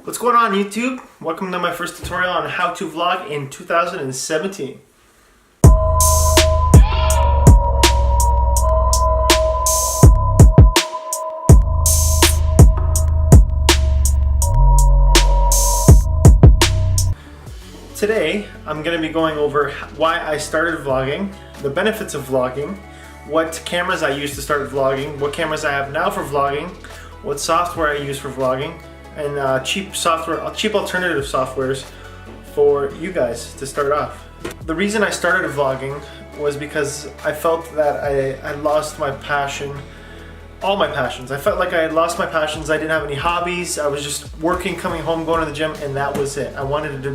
What's going on YouTube? Welcome to my first tutorial on how to vlog in 2017. Today I'm going to be going over why I started vlogging, the benefits of vlogging, what cameras I used to start vlogging, what cameras I have now for vlogging, what software I use for vlogging, and cheap alternative softwares for you guys to start off. The reason I started vlogging was because I felt that I lost my passion, all my passions. I felt like I had lost my passions. I didn't have any hobbies. I was just working, coming home, going to the gym, and that was it. I wanted to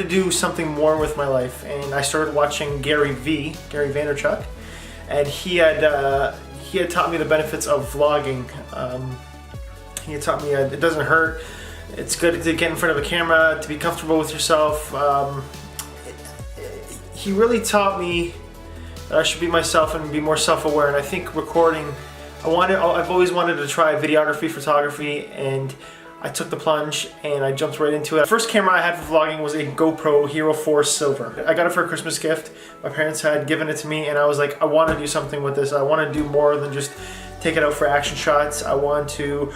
do something more with my life, and I started watching Gary Vaynerchuk, and he had taught me the benefits of vlogging. He had taught me it doesn't hurt. It's good to get in front of a camera, to be comfortable with yourself. He really taught me that I should be myself and be more self-aware. And I think recording, I've always wanted to try videography, photography, and I took the plunge and I jumped right into it. The first camera I had for vlogging was a GoPro Hero 4 Silver. I got it for a Christmas gift. My parents had given it to me, and I was like, I want to do something with this. I want to do more than just take it out for action shots. I want to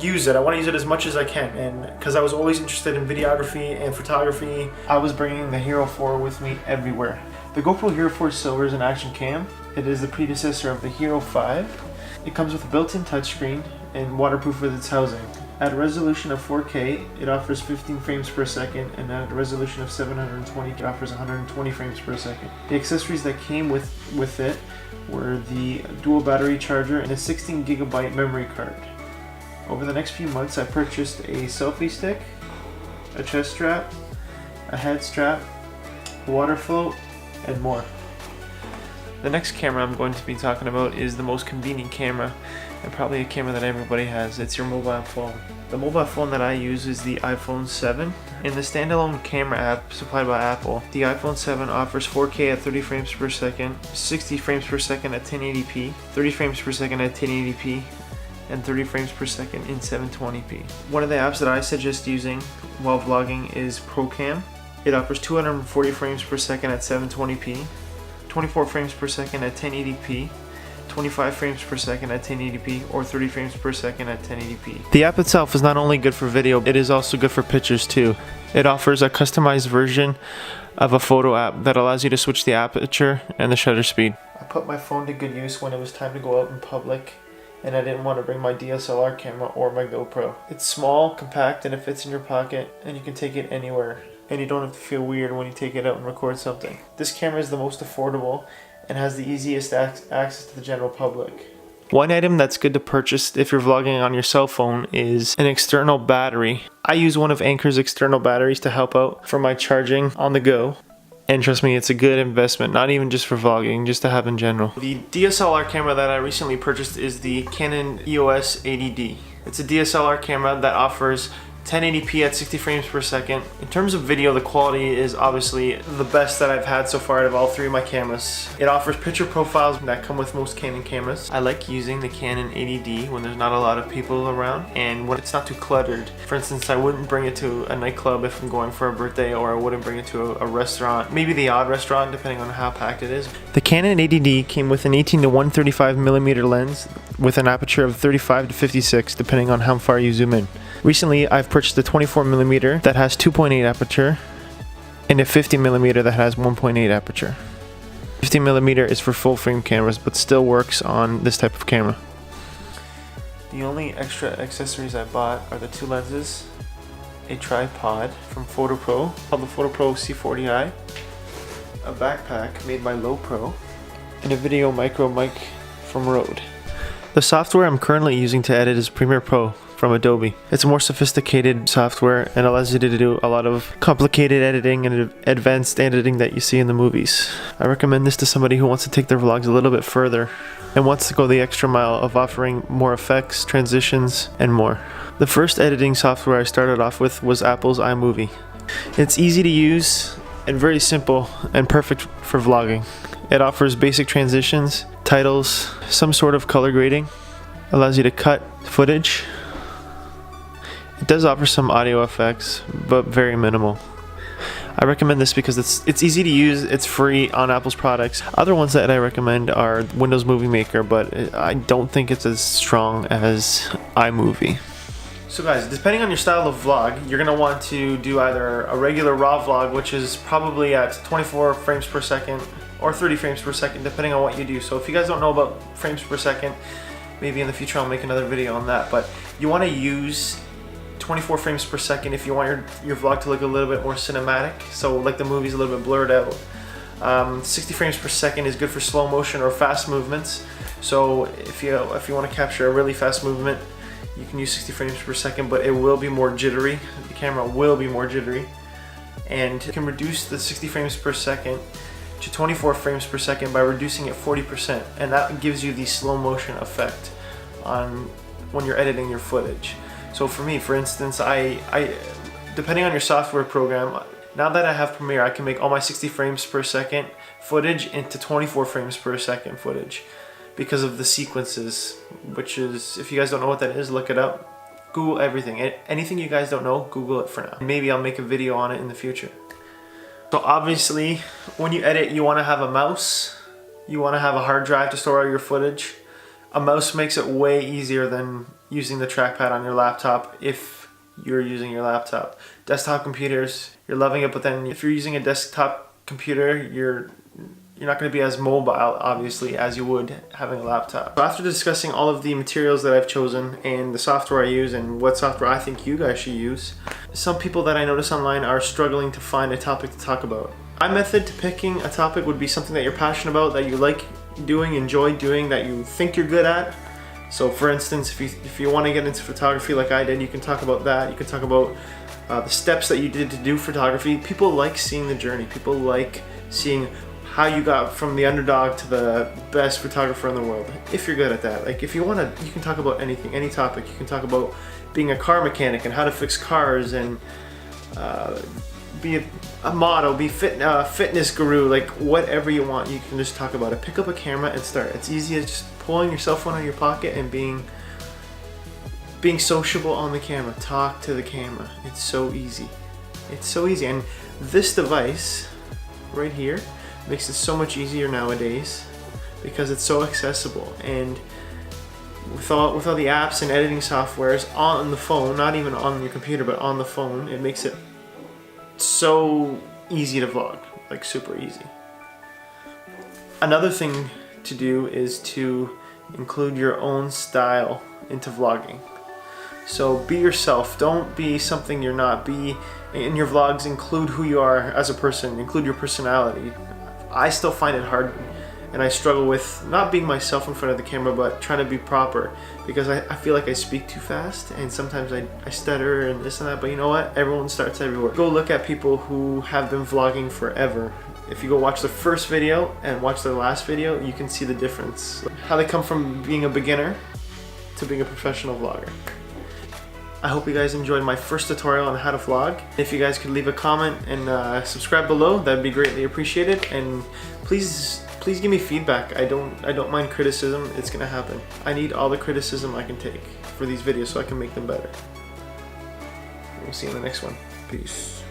use it. I want to use it as much as I can, and because I was always interested in videography and photography, I was bringing the Hero 4 with me everywhere. The GoPro Hero 4 Silver is an action cam. It is the predecessor of the Hero 5. It comes with a built-in touchscreen and waterproof with its housing. At a resolution of 4K, it offers 15 frames per second, and at a resolution of 720, it offers 120 frames per second. The accessories that came with it were the dual battery charger and a 16 gigabyte memory card. Over the next few months, I purchased a selfie stick, a chest strap, a head strap, water float, and more. The next camera I'm going to be talking about is the most convenient camera, and probably a camera that everybody has. It's your mobile phone. The mobile phone that I use is the iPhone 7. In the standalone camera app supplied by Apple, the iPhone 7 offers 4K at 30 frames per second, 60 frames per second at 1080p, 30 frames per second at 1080p, and 30 frames per second in 720p. One of the apps that I suggest using while vlogging is ProCam. It offers 240 frames per second at 720p, 24 frames per second at 1080p, 25 frames per second at 1080p, or 30 frames per second at 1080p. The app itself is not only good for video, it is also good for pictures too. It offers a customized version of a photo app that allows you to switch the aperture and the shutter speed. I put my phone to good use when it was time to go out in public, and I didn't want to bring my DSLR camera or my GoPro. It's small, compact, and it fits in your pocket, and you can take it anywhere. And you don't have to feel weird when you take it out and record something. This camera is the most affordable and has the easiest access to the general public. One item that's good to purchase if you're vlogging on your cell phone is an external battery. I use one of Anker's external batteries to help out for my charging on the go. And trust me, it's a good investment, not even just for vlogging, just to have in general. The DSLR camera that I recently purchased is the Canon EOS 80D. It's a DSLR camera that offers 1080p at 60 frames per second. In terms of video, the quality is obviously the best that I've had so far out of all three of my cameras. It offers picture profiles that come with most Canon cameras. I like using the Canon 80D when there's not a lot of people around and when it's not too cluttered. For instance, I wouldn't bring it to a nightclub if I'm going for a birthday, or I wouldn't bring it to a restaurant, maybe the odd restaurant depending on how packed it is. The Canon 80D came with an 18 to 135mm lens with an aperture of 35 to 56 depending on how far you zoom in. Recently, I've purchased a 24mm that has 2.8 aperture and a 50mm that has 1.8 aperture. 50mm is for full frame cameras but still works on this type of camera. The only extra accessories I bought are the two lenses, a tripod from PhotoPro called the PhotoPro C40i, a backpack made by LowPro, and a video micro mic from Rode. The software I'm currently using to edit is Premiere Pro from Adobe. It's a more sophisticated software and allows you to do a lot of complicated editing and advanced editing that you see in the movies. I recommend this to somebody who wants to take their vlogs a little bit further and wants to go the extra mile of offering more effects, transitions, and more. The first editing software I started off with was Apple's iMovie. It's easy to use and very simple and perfect for vlogging. It offers basic transitions, titles, some sort of color grading, allows you to cut footage, It does offer some audio effects, but very minimal. I recommend this because it's easy to use, it's free on Apple's products. Other ones that I recommend are Windows Movie Maker, but I don't think it's as strong as iMovie. So guys, depending on your style of vlog, you're gonna want to do either a regular raw vlog, which is probably at 24 frames per second, or 30 frames per second, depending on what you do. So if you guys don't know about frames per second, maybe in the future I'll make another video on that, but you wanna use 24 frames per second if you want your vlog to look a little bit more cinematic, so like the movie's a little bit blurred out. 60 frames per second is good for slow motion or fast movements, so if you want to capture a really fast movement, you can use 60 frames per second, but it will be more jittery. The camera will be more jittery, and you can reduce the 60 frames per second to 24 frames per second by reducing it 40%, and that gives you the slow motion effect on when you're editing your footage. So for me, for instance, I depending on your software program, now that I have Premiere, I can make all my 60 frames per second footage into 24 frames per second footage because of the sequences, which is, if you guys don't know what that is, look it up. Google everything. Anything you guys don't know, Google it for now. Maybe I'll make a video on it in the future. So obviously, when you edit, you want to have a mouse. You want to have a hard drive to store all your footage. A mouse makes it way easier than using the trackpad on your laptop if you're using your laptop. Desktop computers, you're loving it, but then if you're using a desktop computer, you're not going to be as mobile, obviously, as you would having a laptop. So after discussing all of the materials that I've chosen and the software I use and what software I think you guys should use, some people that I notice online are struggling to find a topic to talk about. My method to picking a topic would be something that you're passionate about, that you like doing, enjoy doing, that you think you're good at. So for instance, if you want to get into photography like I did, you can talk about that. You can talk about the steps that you did to do photography. People like seeing the journey. People like seeing how you got from the underdog to the best photographer in the world, if you're good at that. Like if you want to, you can talk about anything, any topic. You can talk about being a car mechanic and how to fix cars, and be a model, be fitness guru, like whatever you want, you can just talk about it. Pick up a camera and start. It's easy as just pulling your cell phone out of your pocket and being sociable on the camera. Talk to the camera. It's so easy. It's so easy. And this device right here makes it so much easier nowadays because it's so accessible, and with all the apps and editing softwares on the phone, not even on your computer but on the phone, it makes it so easy to vlog, like super easy. Another thing to do is to include your own style into vlogging. So be yourself, don't be something you're not. Be in your vlogs, include who you are as a person, include your personality. I still find it hard, and I struggle with not being myself in front of the camera, but trying to be proper, because I feel like I speak too fast, and sometimes I stutter and this and that, but you know what? Everyone starts everywhere. Go look at people who have been vlogging forever. If you go watch the first video and watch their last video, you can see the difference. How they come from being a beginner to being a professional vlogger. I hope you guys enjoyed my first tutorial on how to vlog. If you guys could leave a comment and subscribe below, that'd be greatly appreciated. And please give me feedback. I don't mind criticism. It's gonna happen. I need all the criticism I can take for these videos so I can make them better. We'll see you in the next one. Peace.